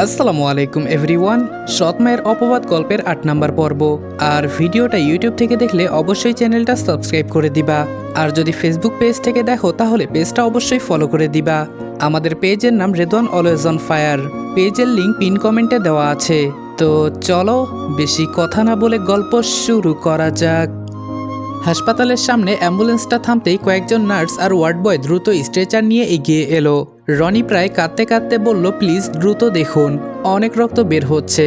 আসসালামু আলাইকুম এভরিওয়ান। সৎ মায়ের অপবাদ গল্পের ৮ নাম্বার পর্ব। আর ভিডিওটা ইউটিউব থেকে দেখলে অবশ্যই চ্যানেলটা সাবস্ক্রাইব করে দিবা। আর যদি ফেসবুক পেজ থেকে দেখো তাহলে পেজটা অবশ্যই ফলো করে দিবা। আমাদের পেজের নাম রেদওয়ান অলওয়েজ অন ফায়ার। পেজের লিঙ্ক পিন কমেন্টে দেওয়া আছে। তো চলো বেশি কথা না বলে গল্প শুরু করা যাক। হাসপাতালের সামনে অ্যাম্বুলেন্সটা থামতেই কয়েকজন নার্স আর ওয়ার্ড বয় দ্রুত স্ট্রেচার নিয়ে এগিয়ে এলো। রনি প্রায় কাঁদতে কাঁদতে বলল, প্লিজ দ্রুত দেখুন, অনেক রক্ত বের হচ্ছে।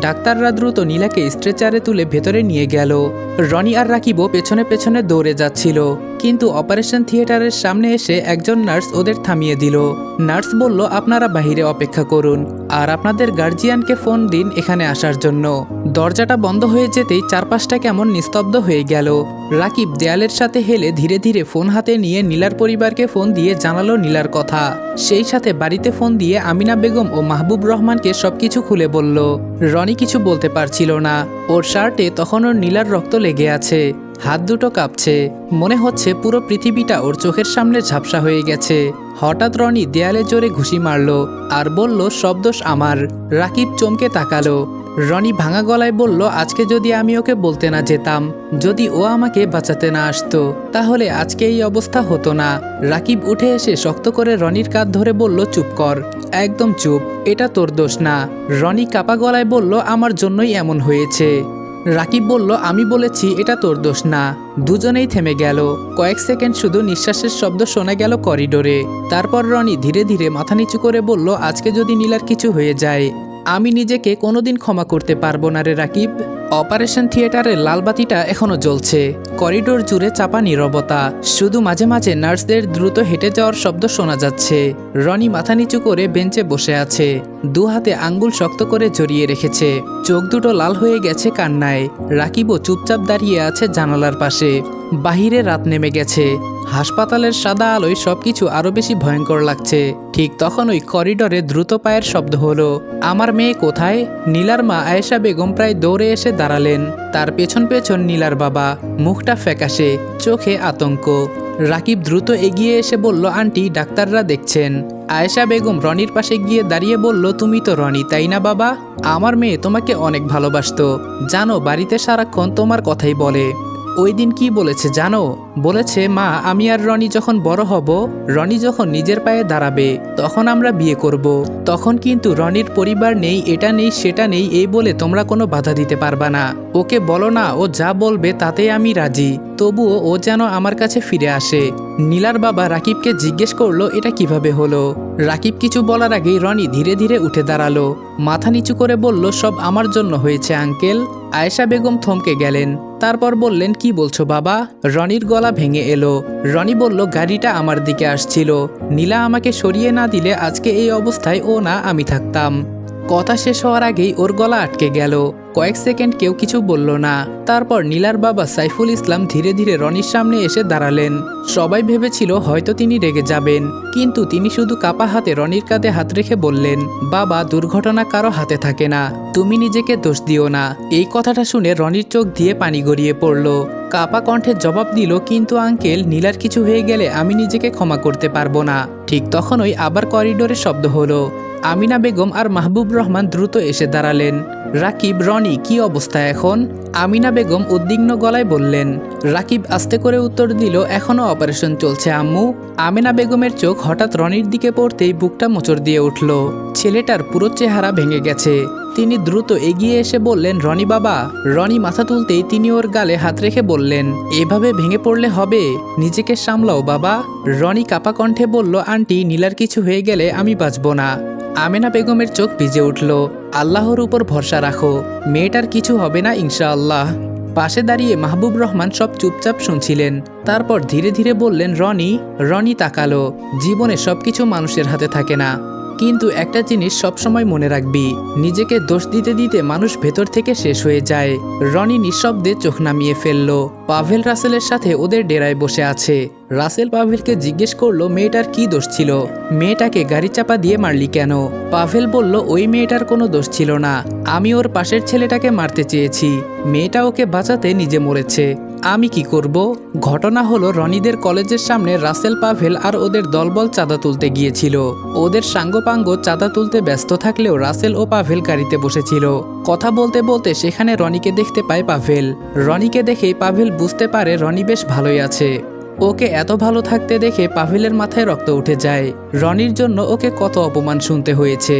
ডাক্তাররা দ্রুত নীলাকে স্ট্রেচারে তুলে ভেতরে নিয়ে গেল। রনি আর রাকিবও পেছনে পেছনে দৌড়ে যাচ্ছিল, কিন্তু অপারেশন থিয়েটারের সামনে এসে একজন নার্স ওদের থামিয়ে দিল। নার্স বলল, আপনারা বাহিরে অপেক্ষা করুন আর আপনাদের গার্জিয়ানকে ফোন দিন এখানে আসার জন্য। দরজাটা বন্ধ হয়ে যেতেই চারপাশটা কেমন নিস্তব্ধ হয়ে গেল। রাকিব দেয়ালের সাথে হেলে ধীরে ধীরে ফোন হাতে নিয়ে নীলার পরিবারকে ফোন দিয়ে জানালো নীলার কথা। সেই সাথে বাড়িতে ফোন দিয়ে আমিনা বেগম ও মাহবুব রহমানকে সবকিছু খুলে বলল। রনি কিছু বলতে পারছিল না। ওর শার্টে তখনও নীলার রক্ত লেগে আছে, হাত দুটো কাঁপছে, মনে হচ্ছে পুরো পৃথিবীটা ওর চোখের সামনে ঝাপসা হয়ে গেছে। হঠাৎ রনি দেয়ালে জোরে ঘুষি মারল আর বলল, সব দোষ আমার। রাকিব চমকে তাকালো। রনি ভাঙা গলায় বলল, আজকে যদি আমি ওকে বলতে না যেতাম, যদি ও আমাকে বাঁচাতে না আসতো, তাহলে আজকে এই অবস্থা হতো না। রাকিব উঠে এসে শক্ত করে রনির কাঁধ ধরে বলল, চুপ কর, একদম চুপ, এটা তোর দোষ না। রনি কাপা গলায় বলল, আমার জন্যই এমন হয়েছে। রাকিব বলল, আমি বলেছি এটা তোর দোষ না। দুজনেই থেমে গেল। কয়েক সেকেন্ড শুধু নিঃশ্বাসের শব্দ শোনা গেল করিডোরে। তারপর রনি ধীরে ধীরে মাথা নিচু করে বলল, আজকে যদি নীলার কিছু হয়ে যায়, আমি নিজেকে কোনোদিন ক্ষমা করতে পারবো না রে রাকিব। অপারেশন থিয়েটারের লাল বাতিটা এখনো জ্বলছে। করিডোর জুড়ে চাপা নীরবতা, শুধু মাঝে মাঝে নার্সদের দ্রুত হেঁটে যাওয়ার শব্দ শোনা যাচ্ছে। রনি মাথা নিচু করে বেঞ্চে বসে আছে, দু হাতে আঙ্গুল শক্ত করে জড়িয়ে রেখেছে, চোখ দুটো লাল হয়ে গেছে কান্নায়। রাকিবও চুপচাপ দাঁড়িয়ে আছে জানালার পাশে। বাহিরে রাত নেমে গেছে। হাসপাতালের সাদা আলোয় সবকিছু আরো বেশি ভয়ঙ্কর লাগছে। ঠিক তখন ওই করিডোরে দ্রুত পায়ের শব্দ হলো। আমার মেয়ে কোথায়? নীলার মা আয়েশা বেগম প্রায় দৌড়ে এসে দাঁড়ালেন। তার পেছন পেছন নীলার বাবা, মুখটা ফ্যাকাশে, চোখে আতঙ্ক। রাকিব দ্রুত এগিয়ে এসে বলল, আন্টি, ডাক্তাররা দেখছেন। আয়েশা বেগম রনির পাশে গিয়ে দাঁড়িয়ে বলল, তুমি তো রনি, তাই না বাবা? আমার মেয়ে তোমাকে অনেক ভালোবাসতো, জানো, বাড়িতে সারাক্ষণ তোমার কথাই বলে। ওই দিন কি বলেছে জানো? বলেছে, মা, আমি আর রনি যখন বড় হব, রনি যখন নিজের পায়ে দাঁড়াবে, তখন আমরা বিয়ে করব। তখন কিন্তু রনির পরিবার নেই, এটা নেই সেটা নেই এই বলে তোমরা কোনো বাধা দিতে পারবা না। ওকে বলো না, ও যা বলবে তাতেই আমি রাজি, তবুও ও যেন আমার কাছে ফিরে আসে। নীলার বাবা রাকিবকে জিজ্ঞেস করলো, এটা কিভাবে হলো? রাকিব কিছু বলার আগেই রনি ধীরে ধীরে উঠে দাঁড়ালো, মাথা নিচু করে বলল, সব আমার জন্য হয়েছে আঙ্কেল। আয়েশা বেগম থমকে গেলেন, তারপর বললেন, কি বলছো বাবা? রনির গলা ভেঙে এলো। রনি বলল, গাড়িটা আমার দিকে আসছিল, নীলা আমাকে সরিয়ে না দিলে আজকে এই অবস্থায় ও না আমি থাকতাম। কথা শেষ হওয়ার আগেই ওর গলা আটকে গেল। কয়েক সেকেন্ড কেউ কিছু বলল না। তারপর নীলার বাবা সাইফুল ইসলাম ধীরে ধীরে রনির সামনে এসে দাঁড়ালেন। সবাই ভেবেছিল হয়তো তিনি রেগে যাবেন, কিন্তু তিনি শুধু কাপা হাতে রনির কাঁধে হাত রেখে বললেন, বাবা, দুর্ঘটনা কারো হাতে থাকে না, তুমি নিজেকে দোষ দিও না। এই কথাটা শুনে রনির চোখ দিয়ে পানি গড়িয়ে পড়ল। কাপা কণ্ঠে জবাব দিল, কিন্তু আঙ্কেল, নীলার কিছু হয়ে গেলে আমি নিজেকে ক্ষমা করতে পারবো না। ঠিক তখনই আবার করিডোরে শব্দ হলো। আমিনা বেগম আর মাহবুব রহমান দ্রুত এসে দাঁড়ালেন। রাকিব, রনি, কি অবস্থা এখন? আমিনা বেগম উদ্বিগ্ন গলায় বললেন। রাকিব আস্তে করে উত্তর দিল, এখনো অপারেশন চলছে আম্মু। আমিনা বেগমের চোখ হঠাৎ রনির দিকে পড়তেই বুকটা মোচড় দিয়ে উঠল। ছেলেটার পুরো চেহারা ভেঙে গেছে। তিনি দ্রুত এগিয়ে এসে বললেন, রনি বাবা। রনি মাথা তুলতেই তিনি ওর গালে হাত রেখে বললেন, এভাবে ভেঙে পড়লে হবে, নিজেকে সামলাও বাবা। রনি কাপা কণ্ঠে বলল, আন্টি, নীলার কিছু হয়ে গেলে আমি বাঁচব না। আমেনা বেগমের চোখ ভিজে উঠল। আল্লাহর উপর ভরসা রাখো, মেয়েটার কিছু হবে না ইনশাআল্লাহ। পাশে দাঁড়িয়ে মাহবুব রহমান সব চুপচাপ শুনছিলেন। তারপর ধীরে ধীরে বললেন, রনি। রনি তাকালো। জীবনে সবকিছু মানুষের হাতে থাকে না, কিন্তু একটা জিনিস সবসময় মনে রাখবি, নিজেকে দোষ দিতে দিতে মানুষ ভেতর থেকে শেষ হয়ে যায়। রনি নিঃশব্দে চোখ নামিয়ে ফেলল। পাভেল রাসেলের সাথে ওদের ডেরায় বসে আছে। রাসেল পাভেলকে জিজ্ঞেস করলো, মেয়েটার কি দোষ ছিল? মেয়েটাকে গাড়ি চাপা দিয়ে মারলি কেন? পাভেল বলল, ওই মেয়েটার কোনো দোষ ছিল না, আমি ওর পাশের ছেলেটাকে মারতে চেয়েছি, মেয়েটা ওকে বাঁচাতে নিজে মরেছে। আমি কি করব? ঘটনা হলো রনিদের কলেজের সামনে রাসেল পাভেল আর ওদের দলবল চাঁদা তুলতে গিয়েছিল। ওদের সাঙ্গপাঙ্গ চাঁদা তুলতে ব্যস্ত থাকলেও রাসেল ও পাভেল গাড়িতে বসেছিল। কথা বলতে বলতে সেখানে রনিকে দেখতে পায় পাভেল। রনিকে দেখেই পাভেল বুঝতে পারে রনি বেশ ভালোই আছে। ওকে এত ভালো থাকতে দেখে পাভেলের মাথায় রক্ত উঠে যায়। রনির জন্য ওকে কত অপমান শুনতে হয়েছে,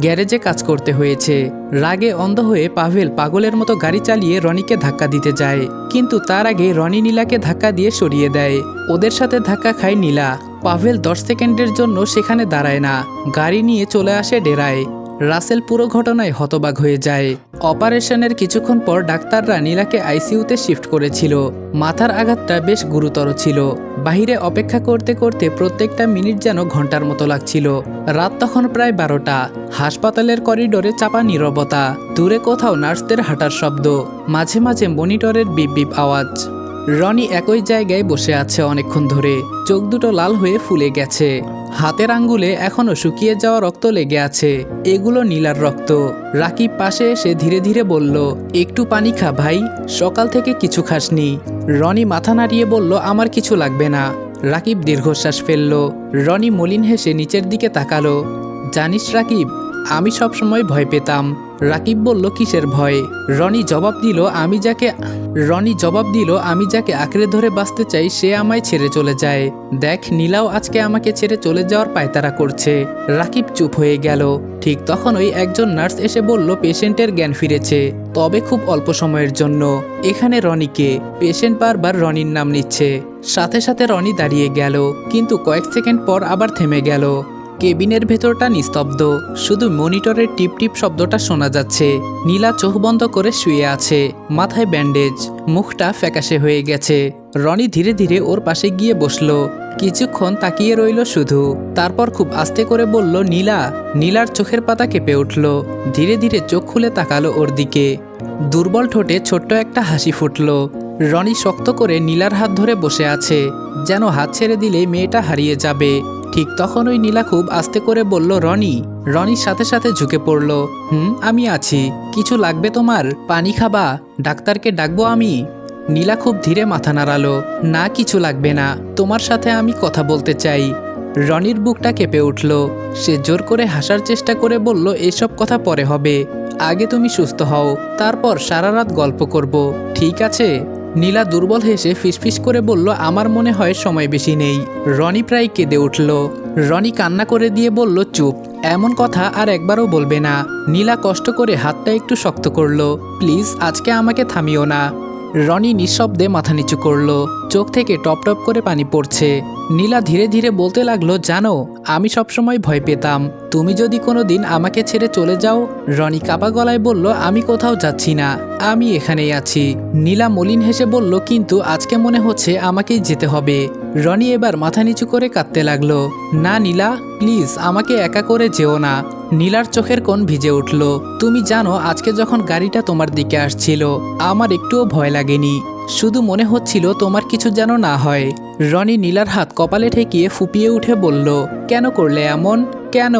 গ্যারেজে কাজ করতে হয়েছে। রাগে অন্ধ হয়ে পাভেল পাগলের মতো গাড়ি চালিয়ে রনিকে ধাক্কা দিতে যায়, কিন্তু তার আগে রনি নীলাকে ধাক্কা দিয়ে সরিয়ে দেয়। ওদের সাথে ধাক্কা খায় নীলা। পাভেল 10 সেকেন্ডের জন্য সেখানে দাঁড়ায় না, গাড়ি নিয়ে চলে আসে ডেরায়। রাসেল পুরো ঘটনায় হতবাক হয়ে যায়। অপারেশনের কিছুক্ষণ পর ডাক্তাররা নীলাকে আইসিইউতে শিফট করেছিল। মাথার আঘাতটা বেশ গুরুতর ছিল। বাহিরে অপেক্ষা করতে করতে প্রত্যেকটা মিনিট যেন ঘন্টার মতো লাগছিল। রাত তখন প্রায় 12টা। হাসপাতালের করিডোরে চাপা নীরবতা। দূরে কোথাও নার্সদের হাঁটার শব্দ, মাঝে মাঝে মনিটরের বিপ বিপ আওয়াজ। রনি একই জায়গায় বসে আছে অনেকক্ষণ ধরে, চোখ দুটো লাল হয়ে ফুলে গেছে। হাতের আঙ্গুলে এখনো শুকিয়ে যাওয়া রক্ত লেগে আছে। এগুলো নীলার রক্ত। রাকিব পাশে এসে ধীরে ধীরে বলল, একটু পানি খা ভাই, সকাল থেকে কিছু খাসনি। রনি মাথা নাড়িয়ে বলল, আমার কিছু লাগবে না। রাকিব দীর্ঘশ্বাস ফেলল। রনি মলিন হেসে নিচের দিকে তাকালো। জানিস রাকিব, আমি সবসময় ভয় পেতাম। রাকিব বলল, কিসের ভয়? রনি জবাব দিল, আমি যাকে আঁকড়ে ধরে বাঁচতে চাই সে আমায় ছেড়ে চলে যায়। দেখ, নীলাও আজকে আমাকে ছেড়ে চলে যাওয়ার পায়তারা করছে। রাকিব চুপ হয়ে গেল। ঠিক তখনই একজন নার্স এসে বলল, পেশেন্টের জ্ঞান ফিরেছে, তবে খুব অল্প সময়ের জন্য। এখানে রনিকে। পেশেন্ট বারবার রনির নাম নিচ্ছে। সাথে সাথে রনি দাঁড়িয়ে গেল, কিন্তু কয়েক সেকেন্ড পর আবার থেমে গেল। কেবিনের ভেতরটা নিস্তব্ধ, শুধু মনিটরের টিপ টিপ শব্দটা শোনা যাচ্ছে। নীলা চোখ বন্ধ করে শুয়ে আছে, মাথায় ব্যান্ডেজ, মুখটা ফ্যাকাশে হয়ে গেছে। রনি ধীরে ধীরে ওর পাশে গিয়ে বসলো। কিছুক্ষণ তাকিয়ে রইল শুধু, তারপর খুব আস্তে করে বলল, নীলা। নীলার চোখের পাতা কেঁপে উঠল। ধীরে ধীরে চোখ খুলে তাকালো ওর দিকে। দুর্বল ঠোঁটে ছোট্ট একটা হাসি ফুটল। রনি শক্ত করে নীলার হাত ধরে বসে আছে, যেন হাত ছেড়ে দিলে মেয়েটা হারিয়ে যাবে। ঠিক তখনই নীলা খুব আস্তে করে বলল, রনি। রনির সাথে সাথে ঝুঁকে পড়ল। আমি আছি। কিছু লাগবে তোমার? পানি খাবা? ডাক্তারকে ডাকবো আমি? নীলা খুব ধীরে মাথা নাড়ালো। না, কিছু লাগবে না, তোমার সাথে আমি কথা বলতে চাই। রনির বুকটা কেঁপে উঠল। সে জোর করে হাসার চেষ্টা করে বলল, এসব কথা পরে হবে, আগে তুমি সুস্থ হও, তারপর সারা রাত গল্প করব, ঠিক আছে? নীলা দুর্বল হেসে ফিসফিস করে বলল, আমার মনে হয় সময় বেশি নেই। রনি প্রায় কেঁদে উঠল। রনি কান্না করে দিয়ে বলল, চুপ, এমন কথা আর একবারও বলবে না। নীলা কষ্ট করে হাতটা একটু শক্ত করলো। প্লিজ, আজকে আমাকে থামিও না। রনি নিঃশব্দে মাথা নিচু করলো, চোখ থেকে টপ টপ করে পানি পড়ছে। নীলা ধীরে ধীরে বলতে লাগলো, জানো, আমি সবসময় ভয় পেতাম তুমি যদি কোনোদিন আমাকে ছেড়ে চলে যাও। রনি কাপা গলায় বলল, আমি কোথাও যাচ্ছি না, আমি এখানেই আছি। নীলা মলিন হেসে বলল, কিন্তু আজকে মনে হচ্ছে আমাকেই যেতে হবে। রনি এবার মাথা নিচু করে কাঁদতে লাগলো। না নীলা, প্লিজ আমাকে একা করে যেও না। নীলার চোখের কোণ ভিজে উঠল। তুমি জানো, আজকে যখন গাড়িটা তোমার দিকে আসছিল আমার একটুও ভয় লাগেনি, শুধু মনে হচ্ছিল তোমার কিছু যেন না হয়। রনি নীলার হাত কপালে ঠেকিয়ে ফুপিয়ে উঠে বলল, কেন করলে এমন? কেন?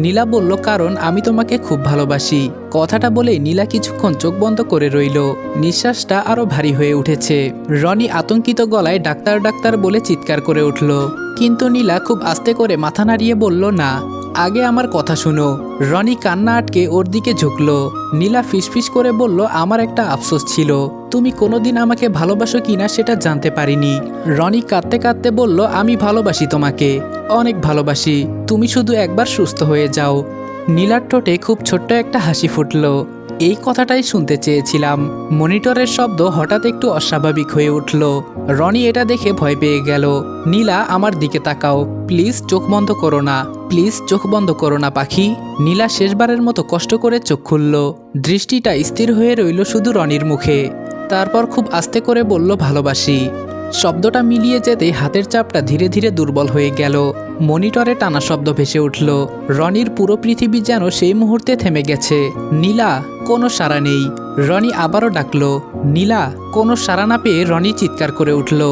নীলা বলল, কারণ আমি তোমাকে খুব ভালোবাসি। কথাটা বলেই নীলা কিছুক্ষণ চোখ বন্ধ করে রইল। নিঃশ্বাসটা আরো ভারী হয়ে উঠেছে। রনি আতঙ্কিত গলায় ডাক্তার ডাক্তার বলে চিৎকার করে উঠল, কিন্তু নীলা খুব আস্তে করে মাথা নাড়িয়ে বলল, না, আগে আমার কথা শুনো। রনি কান্না আটকে ওর দিকে ঝুঁকলো। নীলা ফিসফিস করে বলল, আমার একটা আফসোস ছিল, তুমি কোনোদিন আমাকে ভালোবাসো কিনা সেটা জানতে পারিনি। রনি কাঁদতে কাঁদতে বলল, আমি ভালোবাসি তোমাকে, অনেক ভালোবাসি, তুমি শুধু একবার সুস্থ হয়ে যাও। নীলার ঠোঁটে খুব ছোট্ট একটা হাসি ফুটল। এই কথাটাই শুনতে চেয়েছিলাম। মনিটরের শব্দ হঠাৎ একটু অস্বাভাবিক হয়ে উঠল। রনি এটা দেখে ভয় পেয়ে গেল। নীলা, আমার দিকে তাকাও, প্লিজ চোখ বন্ধ করো না, প্লিজ চোখ বন্ধ করো না পাখি। নীলা শেষবারের মতো কষ্ট করে চোখ খুলল। দৃষ্টিটা স্থির হয়ে রইল শুধু রনির মুখে। তারপর খুব আস্তে করে বলল, ভালোবাসি। শব্দটা মিলিয়ে যেতে হাতের চাপটা ধীরে ধীরে দুর্বল হয়ে গেল। মনিটরে টানা শব্দ ভেসে উঠল। রনির পুরো পৃথিবী যেন সেই মুহূর্তে থেমে গেছে। নীলা, কোনো সাড়া নেই। রনি আবারও ডাকলো, নীলা। কোনো সাড়া না পেয়ে রনি চিৎকার করে উঠল।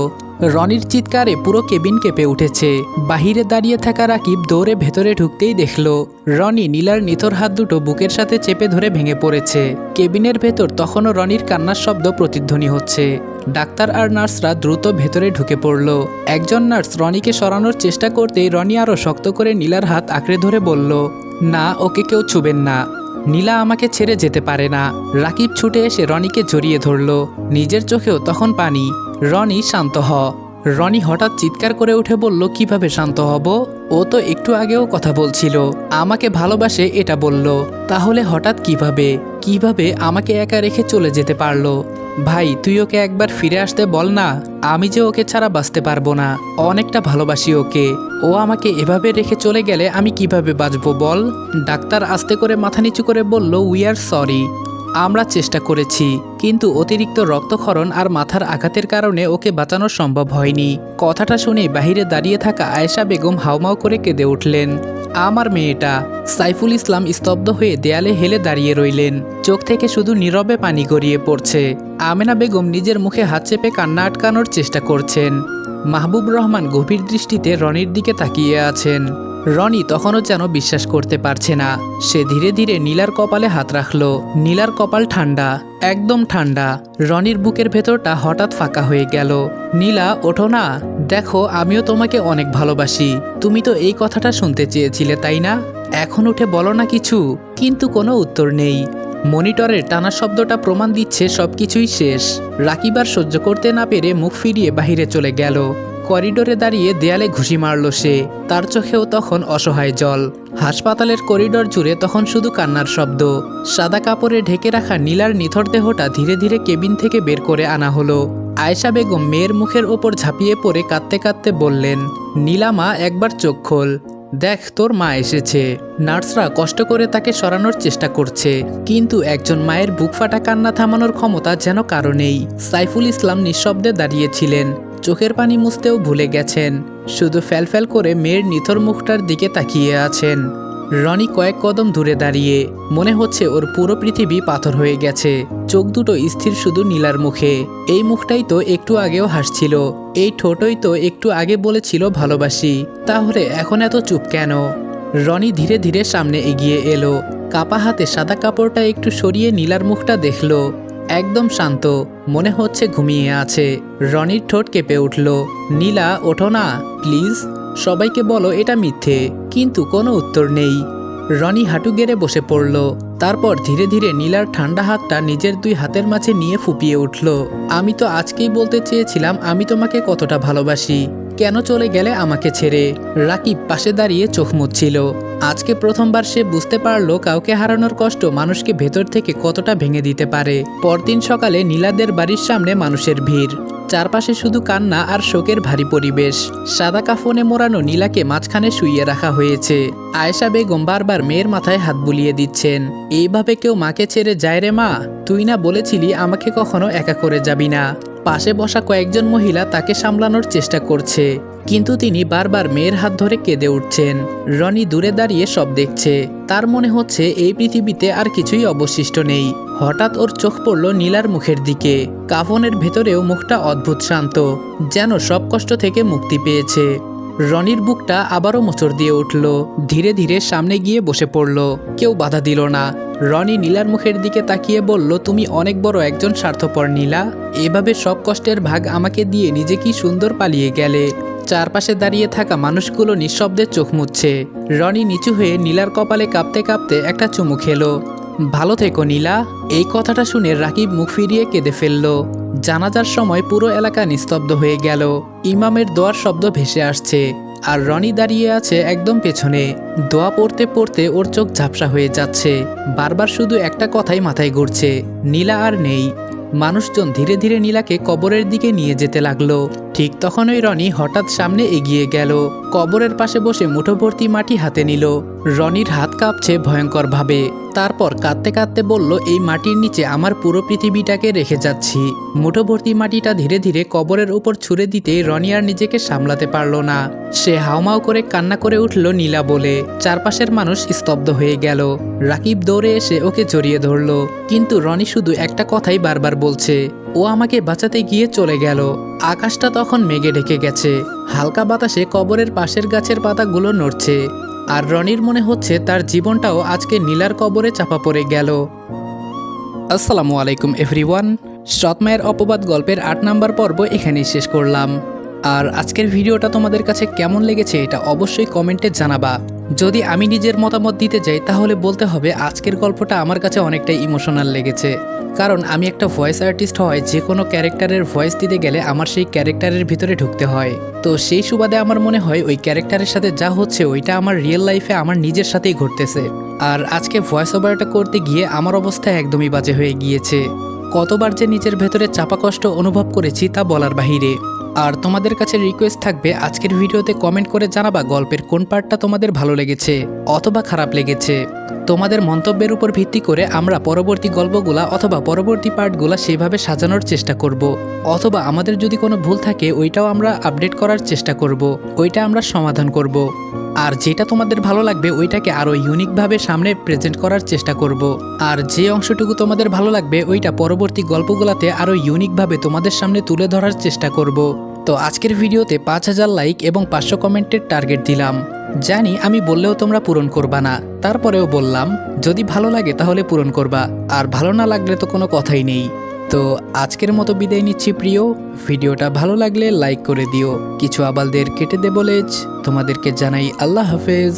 রনির চিৎকারে পুরো কেবিন কেঁপে উঠেছে। বাহিরে দাঁড়িয়ে থাকা রাকিব দৌড়ে ভেতরে ঢুকতেই দেখল রনি নীলার নিথর হাত দুটো বুকের সাথে চেপে ধরে ভেঙে পড়েছে। কেবিনের ভেতর তখনও রনির কান্নার শব্দ প্রতিধ্বনি হচ্ছে। ডাক্তার আর নার্সরা দ্রুত ভেতরে ঢুকে পড়ল। একজন নার্স রনিকে সরানোর চেষ্টা করতেই রনি আরও শক্ত করে নীলার হাত আঁকড়ে ধরে বলল, না, ওকে কেউ ছুবেন না। নীলা আমাকে ছেড়ে যেতে পারে না। রাকিব ছুটে এসে রনিকে জড়িয়ে ধরল। নিজের চোখেও তখন পানি। রনি, শান্ত হ। রনি হঠাৎ চিৎকার করে উঠে বলল, কিভাবে শান্ত হব? ও তো একটু আগেও কথা বলছিল, আমাকে ভালোবাসে এটা বলল। তাহলে হঠাৎ কিভাবে আমাকে একা রেখে চলে যেতে পারলো? ভাই, তুই ওকে একবার ফিরে আসতে বল না। আমি যে ওকে ছাড়া বাঁচতে পারবো না। অনেকটা ভালোবাসি ওকে। ও আমাকে এভাবে রেখে চলে গেলে আমি কিভাবে বাঁচবো বল? ডাক্তার আস্তে করে মাথা নিচু করে বলল, উই আর সরি। আমরা চেষ্টা করেছি, কিন্তু অতিরিক্ত রক্তক্ষরণ আর মাথার আঘাতের কারণে ওকে বাঁচানো সম্ভব হয়নি। কথাটা শুনে বাহিরে দাঁড়িয়ে থাকা আয়েশা বেগম হাউমাউ করে কেঁদে উঠলেন। আমার মেয়েটা। সাইফুল ইসলাম স্তব্ধ হয়ে দেয়ালে হেলে দাঁড়িয়ে রইলেন। চোখ থেকে শুধু নীরবে পানি গড়িয়ে পড়ছে। আমেনা বেগম নিজের মুখে হাত চেপে কান্না আটকানোর চেষ্টা করছেন। মাহবুব রহমান গভীর দৃষ্টিতে রনির দিকে তাকিয়ে আছেন। রনি তখনও যেন বিশ্বাস করতে পারছে না। সে ধীরে ধীরে নীলার কপালে হাত রাখল। নীলার কপাল ঠান্ডা, একদম ঠান্ডা। রনির বুকের ভেতরটা হঠাৎ ফাঁকা হয়ে গেল। নীলা, ওঠো না। দেখো, আমিও তোমাকে অনেক ভালোবাসি। তুমি তো এই কথাটা শুনতে চেয়েছিলে, তাই না? এখন উঠে বলো না কিছু। কিন্তু কোনো উত্তর নেই। মনিটরের টানা শব্দটা প্রমাণ দিচ্ছে সবকিছুই শেষ। রাকিব আর সহ্য করতে না পেরে মুখ ফিরিয়ে বাহিরে চলে গেল। করিডোরে দাঁড়িয়ে দেয়ালে ঘুষি মারল সে। তার চোখেও তখন অসহায় জল। হাসপাতালের করিডোর জুড়ে তখন শুধু কান্নার শব্দ। সাদা কাপড়ে ঢেকে রাখা নীলার নিথর দেহটা ধীরে ধীরে কেবিন থেকে বের করে আনা হলো। আয়েশা বেগম মেয়ের মুখের ওপর ঝাঁপিয়ে পড়ে কাঁদতে কাঁদতে বললেন, নীলামা, একবার চোখ খোল। দেখ, তোর মা এসেছে। নার্সরা কষ্ট করে তাকে সরানোর চেষ্টা করছে, কিন্তু একজন মায়ের বুক ফাটা কান্না থামানোর ক্ষমতা যেন কারো নেই। সাইফুল ইসলাম নিঃশব্দে দাঁড়িয়েছিলেন। চোখের পানি মুছতেও ভুলে গেছেন। শুধু ফ্যালফ্যাল করে মেয়ের নিথর মুখটার দিকে তাকিয়ে আছেন। রনি কয়েক কদম দূরে দাঁড়িয়ে। মনে হচ্ছে ওর পুরো পৃথিবী পাথর হয়ে গেছে। চোখ দুটো স্থির শুধু নীলার মুখে। এই মুখটাই তো একটু আগেও হাসছিল। এই ঠোঁটই তো একটু আগে বলেছিল ভালোবাসি। তাহলে এখন এত চুপ কেন? রনি ধীরে ধীরে সামনে এগিয়ে এলো। কাপা হাতে সাদা কাপড়টা একটু সরিয়ে নীলার মুখটা দেখল। একদম শান্ত, মনে হচ্ছে ঘুমিয়ে আছে। রনির ঠোঁট কেঁপে উঠল। নীলা, ওঠো না প্লিজ। সবাইকে বলো এটা মিথ্যে। কিন্তু কোনো উত্তর নেই। রনি হাঁটু গেড়ে বসে পড়ল। তারপর ধীরে ধীরে নীলার ঠান্ডা হাতটা নিজের দুই হাতের মাঝে নিয়ে ফুপিয়ে উঠল। আমি তো আজকেই বলতে চেয়েছিলাম আমি তোমাকে কতটা ভালোবাসি। কেন চলে গেলে আমাকে ছেড়ে? রাকিব পাশে দাঁড়িয়ে চোখ মুছছিল। আজকে প্রথমবার সে বুঝতে পারলো কাউকে হারানোর কষ্ট মানুষকে ভেতর থেকে কতটা ভেঙে দিতে পারে। পরদিন সকালে নীলাদের বাড়ির সামনে মানুষের ভিড়। চারপাশে শুধু কান্না আর শোকের ভারী পরিবেশ। সাদা কাফনে মোড়ানো নীলাকে মাঝখানে শুইয়ে রাখা হয়েছে। আয়েশা বেগম বারবার মেয়ের মাথায় হাত বুলিয়ে দিচ্ছেন। এইভাবে কেউ মাকে ছেড়ে যায় রে মা? তুই না বলেছিলি আমাকে কখনো একা করে যাবি না? পাশে বসা কয়েকজন মহিলা তাকে সামলানোর চেষ্টা করছে, কিন্তু তিনি বারবার মেয়ের হাত ধরে কেঁদে উঠছেন। রনি দূরে দাঁড়িয়ে সব দেখছে। তার মনে হচ্ছে এই পৃথিবীতে আর কিছুই অবশিষ্ট নেই। হঠাৎ ওর চোখ পড়ল নীলার মুখের দিকে। কাফনের ভেতরেও মুখটা অদ্ভুত শান্ত, যেন সব কষ্ট থেকে মুক্তি পেয়েছে। রনির বুকটা আবারও মোচড় দিয়ে উঠল। ধীরে ধীরে সামনে গিয়ে বসে পড়ল। কেউ বাধা দিল না। রনি নীলার মুখের দিকে তাকিয়ে বলল, তুমি অনেক বড় একজন স্বার্থপর নীলা। এভাবে সব কষ্টের ভাগ আমাকে দিয়ে নিজে কি সুন্দর পালিয়ে গেলে। চারপাশে দাঁড়িয়ে থাকা মানুষগুলো নিঃশব্দে চোখ মুছছে। রনি নিচু হয়ে নীলার কপালে কাঁপতে কাঁপতে একটা চুমু খেলো। ভালো থেকো নীলা। এই কথাটা শুনে রাকিব মুখ ফিরিয়ে কেঁদে ফেলল। জানাজার সময় পুরো এলাকা নিস্তব্ধ হয়ে গেল। ইমামের দোয়ার শব্দ ভেসে আসছে, আর রনি দাঁড়িয়ে আছে একদম পেছনে। দোয়া পড়তে পড়তে ওর চোখ ঝাপসা হয়ে যাচ্ছে। বারবার শুধু একটা কথাই মাথায় ঘুরছে, নীলা আর নেই। মানুষজন ধীরে ধীরে নীলাকে কবরের দিকে নিয়ে যেতে লাগলো। ঠিক তখনই রনি হঠাৎ সামনে এগিয়ে গেল। কবরের পাশে বসে মুঠো ভর্তি মাটি হাতে নিল। রনির হাত কাঁপছে ভয়ঙ্করভাবে। তারপর কাঁদতে কাঁদতে বলল, এই মাটির নিচে আমার পুরো পৃথিবীটাকে রেখে যাচ্ছি। মুঠো ভর্তি মাটিটা ধীরে ধীরে কবরের উপর ছুঁড়ে দিতে রনি আর নিজেকে সামলাতে পারল না। সে হাউমাউ করে কান্না করে উঠল নীলা বলে। চারপাশের মানুষ স্তব্ধ হয়ে গেল। রাকিব দৌড়ে এসে ওকে জড়িয়ে ধরল, কিন্তু রনি শুধু একটা কথাই বারবার বলছে, ও আমাকে বাঁচাতে গিয়ে চলে গেল। আকাশটা তখন মেঘে ঢেকে গেছে। হালকা বাতাসে কবরের পাশের গাছের পাতাগুলো নড়ছে। আর রনির মনে হচ্ছে তার জীবনটাও আজকে নীলার কবরে চাপা পড়ে গেল। আসসালামু আলাইকুম এভরিওয়ান। সৎ মায়ের অপবাদ গল্পের ৮ নাম্বার পর্ব এখানেই শেষ করলাম। আর আজকের ভিডিওটা তোমাদের কাছে কেমন লেগেছে এটা অবশ্যই কমেন্টে জানাবা। যদি আমি নিজের মতামত দিতে যাই তাহলে বলতে হবে আজকের গল্পটা আমার কাছে অনেকটাই ইমোশনাল লেগেছে, কারণ আমি একটা ভয়েস আর্টিস্ট হয় যে কোনো ক্যারেক্টারের ভয়েস দিতে গেলে আমার সেই ক্যারেক্টারের ভিতরে ঢুকতে হয়। তো সেই সুবাদে আমার মনে হয় ওই ক্যারেক্টারের সাথে যা হচ্ছে ওইটা আমার রিয়েল লাইফে আমার নিজের সাথেই ঘটতেছে। আর আজকে ভয়েস ওভারটা করতে গিয়ে আমার অবস্থা একদমই বাজে হয়ে গিয়েছে। কতবার যে নিজের ভেতরে চাপা কষ্ট অনুভব করেছি তা বলার বাহিরে। আর তোমাদের কাছে রিকোয়েস্ট থাকবে আজকের ভিডিওতে কমেন্ট করে জানাবা গল্পের কোন পার্টটা তোমাদের ভালো লেগেছে অথবা খারাপ লেগেছে। তোমাদের মন্তব্যের উপর ভিত্তি করে আমরা পরবর্তী গল্পগুলা অথবা পরবর্তী পার্টগুলা সেভাবে সাজানোর চেষ্টা করব, অথবা আমাদের যদি কোনো ভুল থাকে ওইটাও আমরা আপডেট করার চেষ্টা করব, ওইটা আমরা সমাধান করব। আর যেটা তোমাদের ভালো লাগবে ওইটাকে আরও ইউনিকভাবে সামনে প্রেজেন্ট করার চেষ্টা করব। আর যে অংশটুকু তোমাদের ভালো লাগবে ওইটা পরবর্তী গল্পগুলোতে আরও ইউনিকভাবে তোমাদের সামনে তুলে ধরার চেষ্টা করব। তো আজকের ভিডিওতে 5000 লাইক এবং 500 কমেন্টের টার্গেট দিলাম। জানি আমি বললেও তোমরা পূরণ করবা না, তারপরেও বললাম যদি ভালো লাগে তাহলে পূরণ করবা, আর ভালো না লাগলে তো কোনো কথাই নেই। তো আজকের মতো বিদায় নিচ্ছি প্রিয়। ভিডিওটা ভালো লাগলে লাইক করে দিও, কিছু আবালদের কেটে দে বলেজ। তোমাদেরকে জানাই আল্লাহ হাফেজ।